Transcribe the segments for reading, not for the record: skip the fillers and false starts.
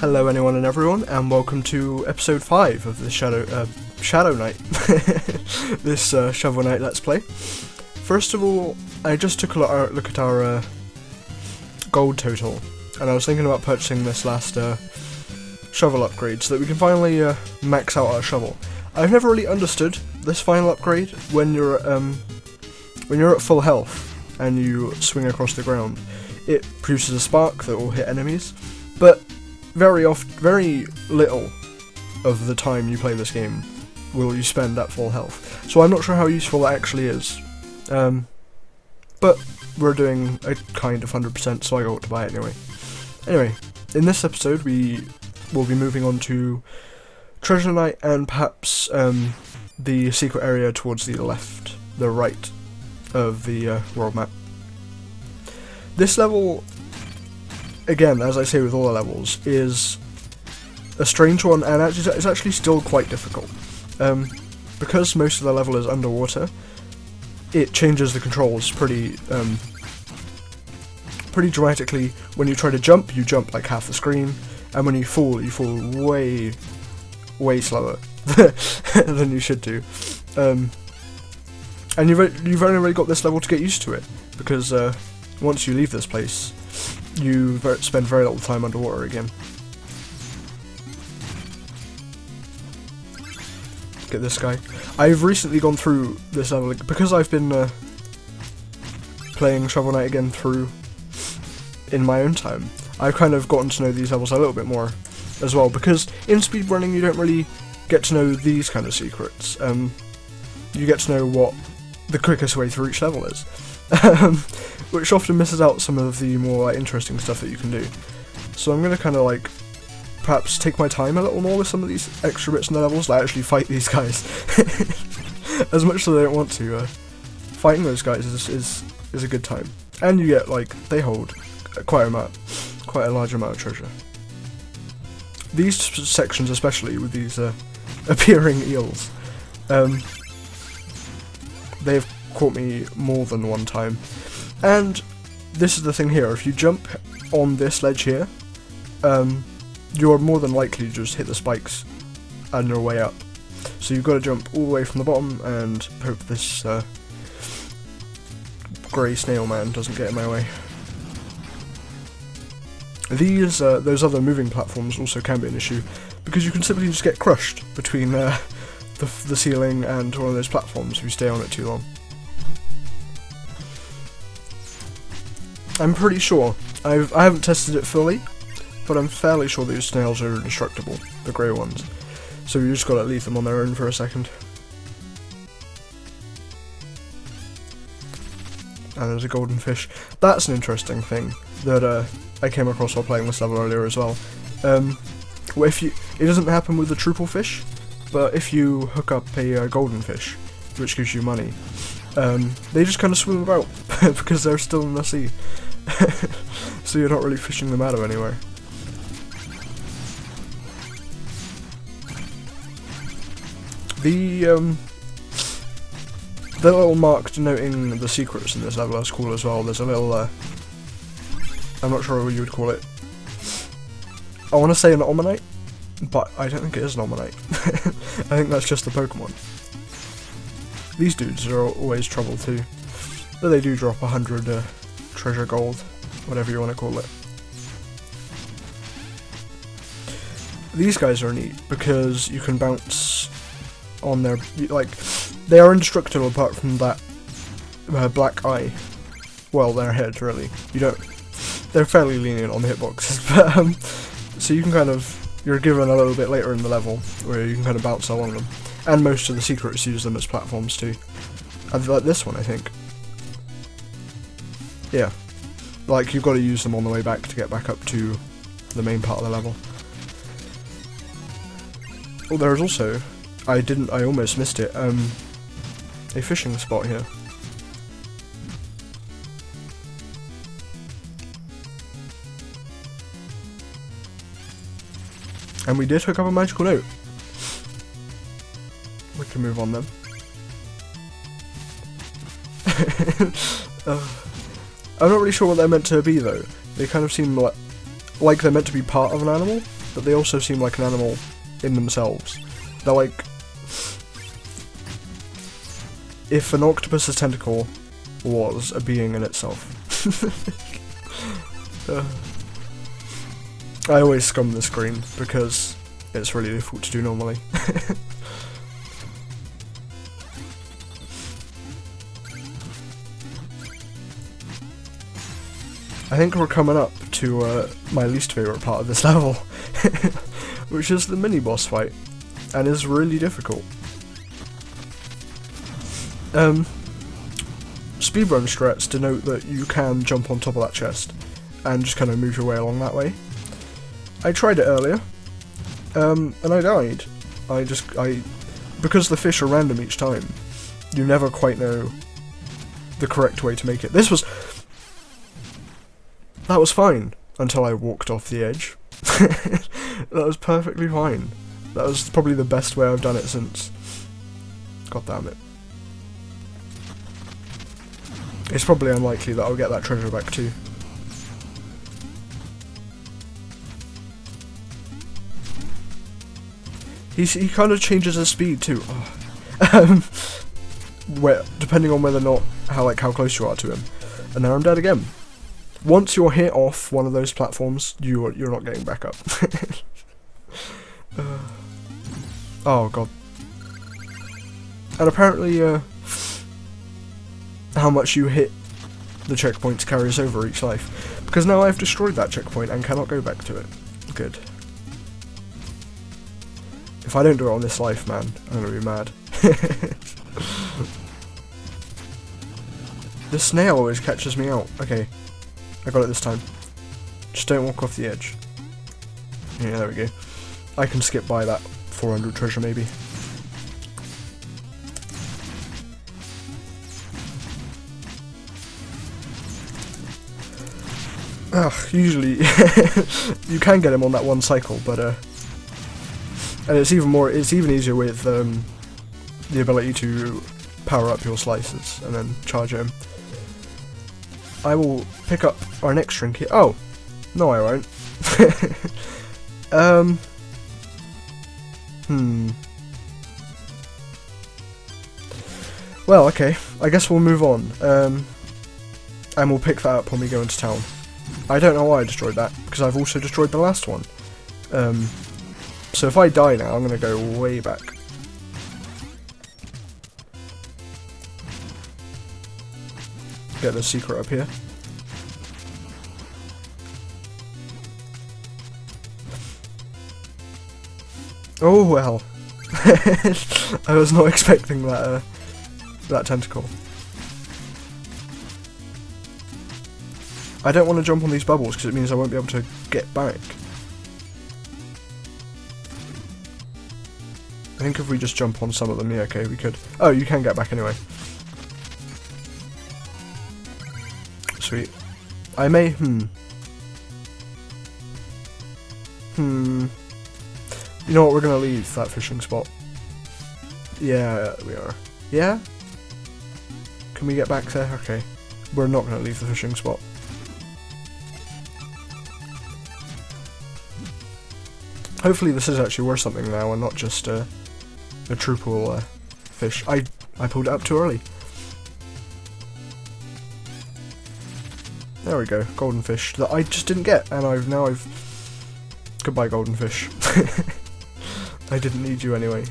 Hello anyone and everyone, and welcome to episode 5 of the Shadow Knight, this Shovel Knight Let's Play. First of all, I just took a look at our gold total, and I was thinking about purchasing this last shovel upgrade so that we can finally max out our shovel. I've never really understood this final upgrade when you're at full health and you swing across the ground. It produces a spark that will hit enemies, but very little of the time you play this game will you spend at full health. So I'm not sure how useful that actually is. But we're doing a kind of 100%, so I got to buy it anyway. Anyway, in this episode we will be moving on to Treasure Night and perhaps the secret area towards the right of the world map. This level, again, as I say with all the levels, is a strange one, and it's actually still quite difficult. Because most of the level is underwater, it changes the controls pretty dramatically. When you try to jump, you jump like half the screen, and when you fall way slower than you should do. And you've only really got this level to get used to it, because once you leave this place, you spend very little time underwater again. Look at this guy. I've recently gone through this level, because I've been playing Shovel Knight again through in my own time. I've kind of gotten to know these levels a little bit more as well, because in speedrunning you don't really get to know these kind of secrets. You get to know what the quickest way through each level is. Which often misses out some of the more interesting stuff that you can do. So I'm going to kind of perhaps take my time a little more with some of these extra bits in the levels, like actually fight these guys. As much as I don't want to, fighting those guys is a good time. And you get, they hold quite a large amount of treasure. These sections especially, with these appearing eels, they've caught me more than one time. And this is the thing here, if you jump on this ledge here, you're more than likely to just hit the spikes on your way up. So you've got to jump all the way from the bottom and hope this grey snail man doesn't get in my way. Those other moving platforms also can be an issue, because you can simply just get crushed between the ceiling and one of those platforms if you stay on it too long. I'm pretty sure, I haven't tested it fully, but I'm fairly sure these snails are indestructible, the grey ones. So you just gotta leave them on their own for a second. And there's a golden fish. That's an interesting thing that I came across while playing this level earlier as well. It doesn't happen with the truffle fish, but if you hook up a golden fish, which gives you money, they just kind of swim about because they're still in the sea. So you're not really fishing them out of anywhere. The little mark denoting the secrets in this level is cool as well. There's a little, I'm not sure what you would call it. I want to say an Omanyte, but I don't think it is an Omanyte. I think that's just the Pokemon. These dudes are always trouble too, but they do drop 100 treasure gold, whatever you want to call it. These guys are neat because you can bounce on their, they are indestructible apart from that black eye. Well, their head really. They're fairly lenient on the hitboxes, but so you can you're given a little bit later in the level where you can kind of bounce along them. And most of the secrets use them as platforms too. Like this one, I think. Yeah. You've got to use them on the way back to get back up to the main part of the level. Oh, there's also, I almost missed it, a fishing spot here. And we did hook up a magical note. We can move on then. I'm not really sure what they're meant to be though. They kind of seem like they're meant to be part of an animal, but they also seem like an animal in themselves. They're like... if an octopus's tentacle was a being in itself. I always scum the screen because it's really difficult to do normally. I think we're coming up to my least favourite part of this level, which is the mini-boss fight, and is really difficult. Speedrun strats denote that you can jump on top of that chest, and just kind of move your way along that way. I tried it earlier, and I died. Because the fish are random each time, you never quite know the correct way to make it. That was fine, until I walked off the edge. That was perfectly fine. That was probably the best way I've done it since. God damn it. It's probably unlikely that I'll get that treasure back too. He kind of changes his speed too. Oh. Depending on whether or not how close you are to him. And now I'm dead again. Once you're hit off one of those platforms, you're not getting back up. Oh god. And apparently, how much you hit the checkpoints carries over each life. Because now I've destroyed that checkpoint and cannot go back to it. Good. If I don't do it on this life, man, I'm gonna be mad. The snail always catches me out. Okay. I got it this time. Just don't walk off the edge. Yeah, there we go. I can skip by that 400 treasure maybe. Ugh, usually you can get him on that one cycle, but and it's even easier with the ability to power up your slices and then charge him. I will pick up our next trinket. Oh! No, I won't. Well, okay. I guess we'll move on. And we'll pick that up when we go into town. I don't know why I destroyed that, because I've also destroyed the last one. So if I die now, I'm going to go way back. Get the secret up here. Oh well. I was not expecting that that tentacle. I don't want to jump on these bubbles because it means I won't be able to get back. I think if we just jump on some of them, yeah, okay, we could. Oh, you can get back anyway. Sweet. I may, You know what, we're gonna leave that fishing spot. Yeah, we are. Yeah? Can we get back there? Okay. We're not gonna leave the fishing spot. Hopefully this is actually worth something now and not just a triple fish. I pulled it up too early. There we go, golden fish that I just didn't get, and I've goodbye golden fish. I didn't need you anyway.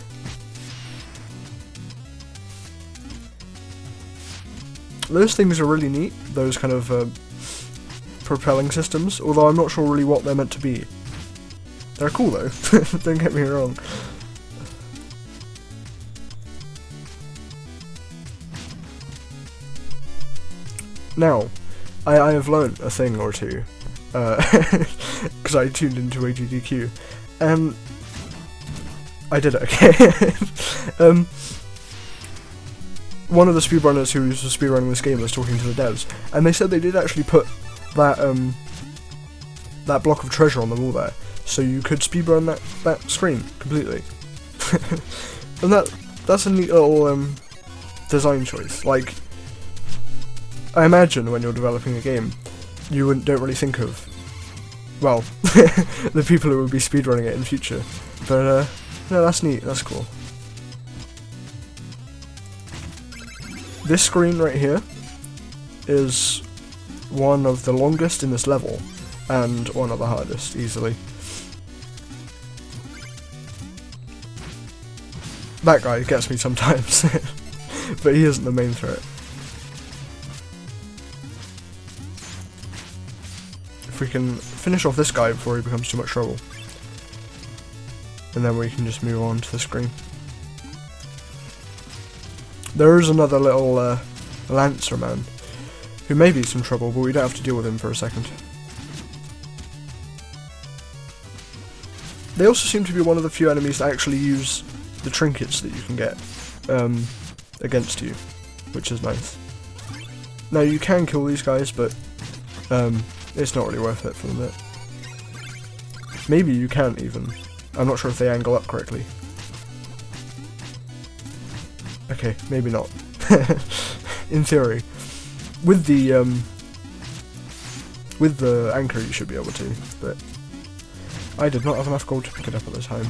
Those things are really neat, those kind of propelling systems, although I'm not sure really what they're meant to be. They're cool though, don't get me wrong. Now, I have learnt a thing or two, because I tuned into AGDQ, and I did it, okay. One of the speedrunners who was speedrunning this game was talking to the devs, and they said they did actually put that that block of treasure on the wall there, so you could speedrun that screen completely. And that's a neat little design choice. Like, I imagine when you're developing a game, you don't really think of well, the people who would be speedrunning it in the future. But no, that's neat, that's cool. This screen right here is one of the longest in this level, and one of the hardest, easily. That guy gets me sometimes, but he isn't the main threat. If we can finish off this guy before he becomes too much trouble, and then we can just move on to the screen. There is another little Lancer man, who may be some trouble, but we don't have to deal with him for a second. They also seem to be one of the few enemies that actually use the trinkets that you can get against you, which is nice. Now you can kill these guys, but it's not really worth it for the minute. Maybe you can't even. I'm not sure if they angle up correctly. Okay, maybe not. In theory. With the anchor you should be able to, but I did not have enough gold to pick it up at the time.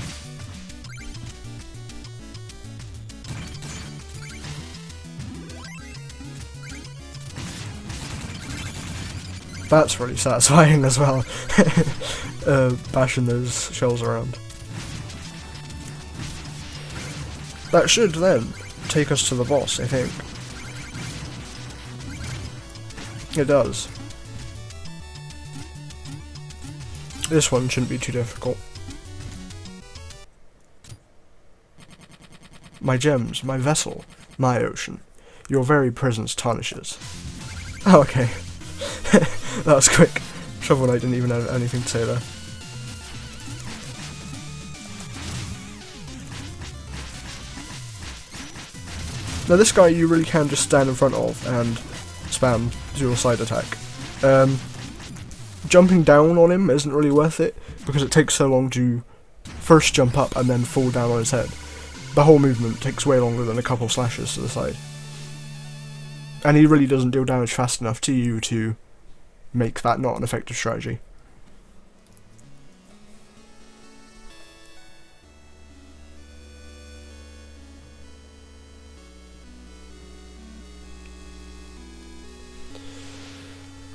That's really satisfying as well, bashing those shells around. That should then take us to the boss, I think. It does. This one shouldn't be too difficult. My gems, my vessel, my ocean, your very presence tarnishes. Oh, okay. That was quick. Shovel Knight didn't even have anything to say there. Now this guy you really can just stand in front of and spam dual side attack. Jumping down on him isn't really worth it, because it takes so long to first jump up and then fall down on his head. The whole movement takes way longer than a couple slashes to the side. And he really doesn't deal damage fast enough to you to make that not an effective strategy.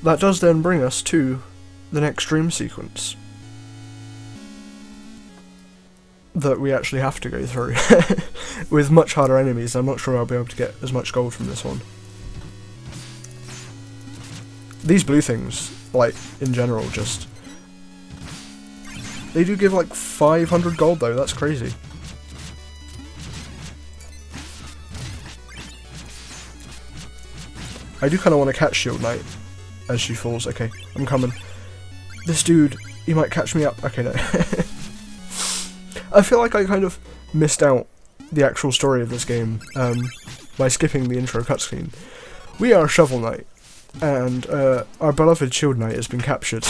That does then bring us to the next dream sequence that we actually have to go through with much harder enemies. I'm not sure I'll be able to get as much gold from this one. These blue things, like, in general, just... They do give like 500 gold though, that's crazy. I do kind of want to catch Shield Knight as she falls. Okay, I'm coming. This dude, he might catch me up. Okay, no. I feel like I kind of missed out the actual story of this game by skipping the intro cutscene. We are Shovel Knight, and our beloved Shield Knight has been captured.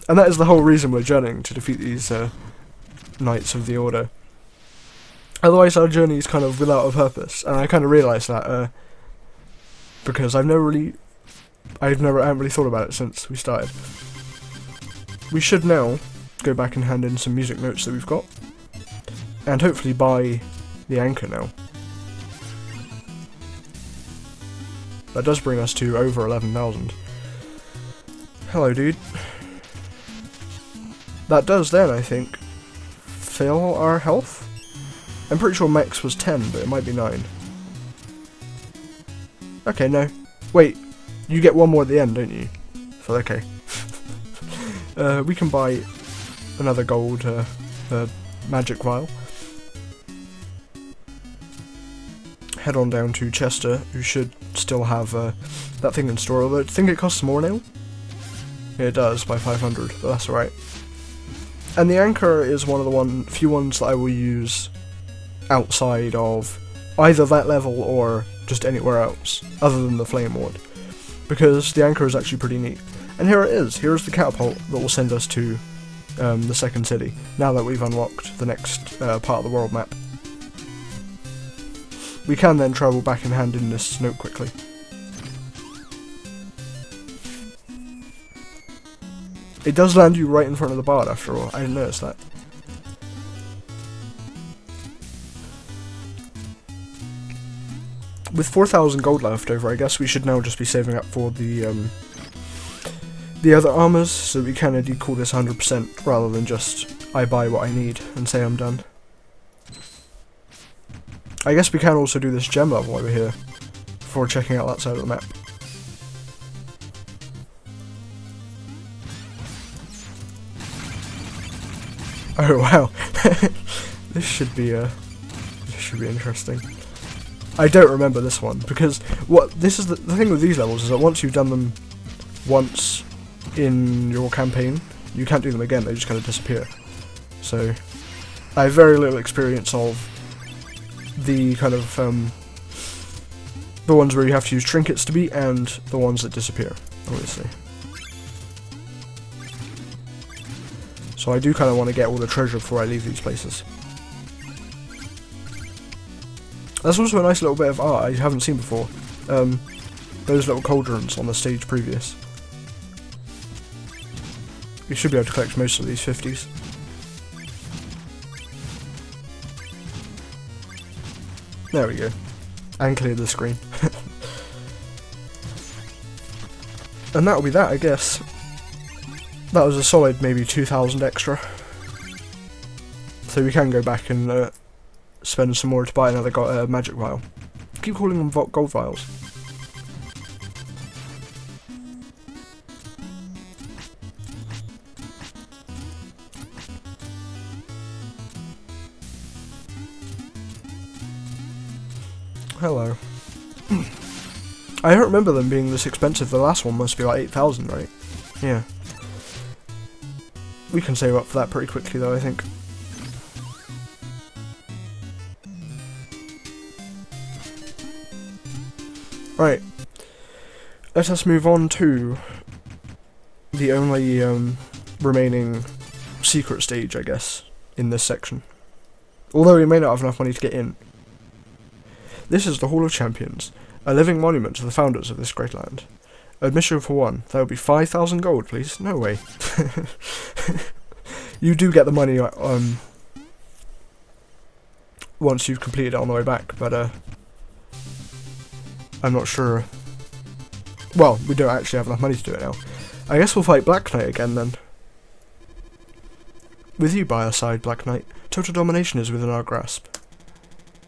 And that is the whole reason we're journeying, to defeat these Knights of the Order. Otherwise our journey is kind of without a purpose, and I kind of realised that because I haven't really thought about it since we started. We should now go back and hand in some music notes that we've got, and hopefully buy the anchor now. That does bring us to over 11,000. Hello, dude. That does then, I think, fill our health? I'm pretty sure max was 10, but it might be 9. Okay, no. Wait, you get one more at the end, don't you? So, okay. We can buy another gold magic vial. Head on down to Chester, who should still have that thing in store, although I think it costs more now. Yeah, it does, by 500, but that's alright. And the anchor is one of the few ones that I will use outside of either that level or just anywhere else, other than the Flame Ward, because the anchor is actually pretty neat. And here it is. Here's the catapult that will send us to the second city, now that we've unlocked the next part of the world map. We can then travel back and hand in this note quickly. It does land you right in front of the bard after all. I didn't notice that. With 4,000 gold left over, I guess we should now just be saving up for the other armors, so we can indeed call this 100% rather than just I buy what I need and say I'm done. I guess we can also do this gem level over here before checking out that side of the map. Oh wow, this should be interesting. I don't remember this one because the thing with these levels is that once you've done them once in your campaign, you can't do them again. They just kind of disappear. So I have very little experience of the kind of the ones where you have to use trinkets to beat and the ones that disappear, obviously. So I do kind of want to get all the treasure before I leave these places. That's also a nice little bit of art I haven't seen before. Those little cauldrons on the stage previous. You should be able to collect most of these 50s. There we go. And clear the screen. And that'll be that, I guess. That was a solid maybe 2,000 extra. So we can go back and spend some more to buy another magic vial. Keep calling them gold vials. Hello. I don't remember them being this expensive. The last one must be like 8,000, right? Yeah. We can save up for that pretty quickly though, I think. Right. Let us move on to the only remaining secret stage, I guess, in this section. Although we may not have enough money to get in. This is the Hall of Champions, a living monument to the founders of this great land. Admission for one. That would be 5,000 gold, please. No way. You do get the money once you've completed it on the way back, but I'm not sure. Well, we don't actually have enough money to do it now. I guess we'll fight Black Knight again then. With you by our side, Black Knight, total domination is within our grasp.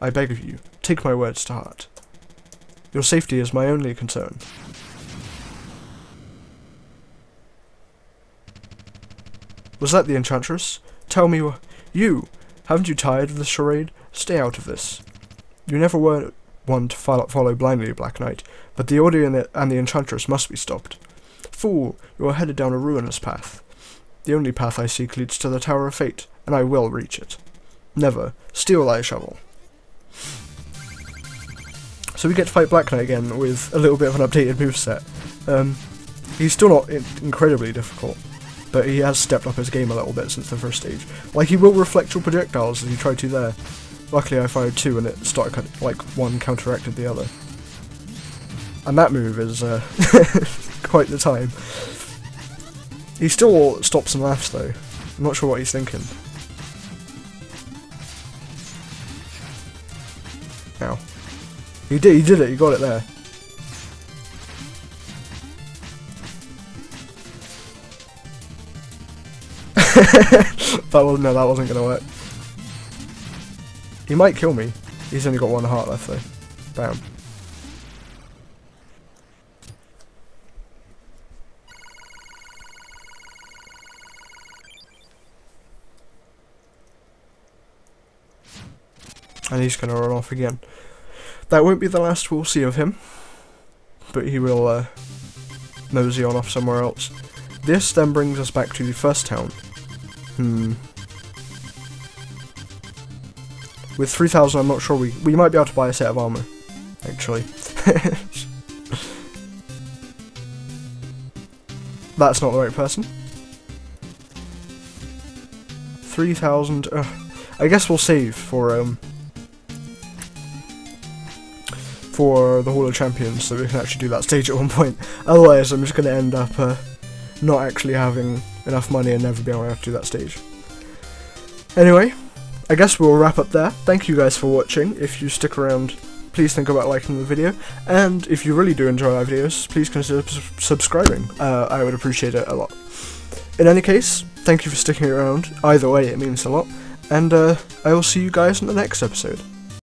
I beg of you, take my words to heart. Your safety is my only concern. Was that the enchantress? Tell me you! Haven't you tired of this charade? Stay out of this. You never were one to follow blindly, Black Knight, but the order and the enchantress must be stopped. Fool, you are headed down a ruinous path. The only path I seek leads to the Tower of Fate, and I will reach it. Never. Steal thy shovel. So we get to fight Black Knight again with a little bit of an updated moveset. He's still not incredibly difficult, but he has stepped up his game a little bit since the first stage. Like, he will reflect your projectiles as you tried to there. Luckily I fired two and it started, like, one counteracted the other. And that move is quite the time. He still stops and laughs though. I'm not sure what he's thinking. Ow. He did it, he got it there. that wasn't gonna work. He might kill me. He's only got one heart left though. Bam. And he's gonna run off again. That won't be the last we'll see of him, but he will mosey on off somewhere else. This then brings us back to the first town. With 3,000 I'm not sure we might be able to buy a set of armor, actually. That's not the right person. 3,000, I guess we'll save for the Hall of Champions so we can actually do that stage at one point. Otherwise I'm just going to end up not actually having enough money and never be able to do that stage. Anyway, I guess we'll wrap up there. Thank you guys for watching. If you stick around, please think about liking the video, and if you really do enjoy our videos, please consider subscribing. I would appreciate it a lot. In any case, thank you for sticking around. Either way, it means a lot, and I will see you guys in the next episode.